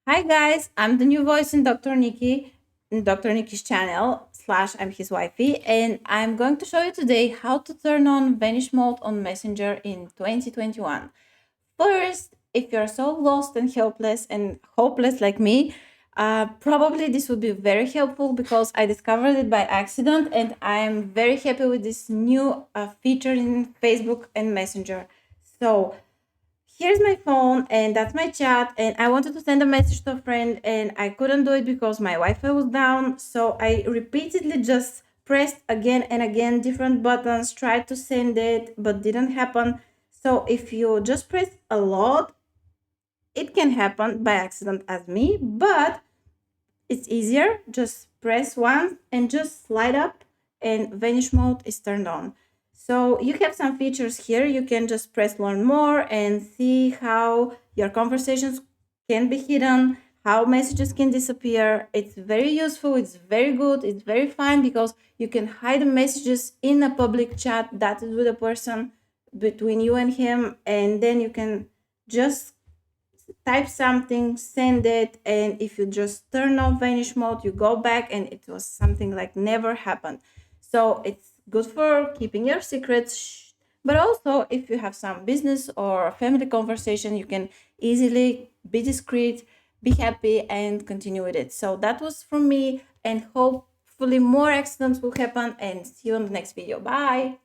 Hi guys, I'm the new voice in Dr. Niki's channel slash I'm his wifey, and I'm going to show you today how to turn on Vanish mode on Messenger in 2021. First, if you're so lost and helpless and hopeless like me, probably this would be very helpful because I discovered it by accident, and I'm very happy with this new feature in Facebook and Messenger. So here's my phone and that's my chat, and I wanted to send a message to a friend and I couldn't do it because my wi-fi was down, so I repeatedly just pressed again and again different buttons, tried to send it but didn't happen. So if you just press a lot, it can happen by accident as me, but it's easier. Just press once and just slide up, and vanish mode is turned on. So you have some features here. You can just press learn more and see how your conversations can be hidden, how messages can disappear. It's very useful, it's very good, it's very fine because you can hide messages in a public chat that is with a person between you and him, and then you can just type something, send it, and if you just turn off vanish mode, you go back and it was something like never happened. So it's good for keeping your secrets, but also if you have some business or family conversation, you can easily be discreet, be happy, and continue with it. So that was from me, and hopefully more accidents will happen, and see you on the next video. Bye.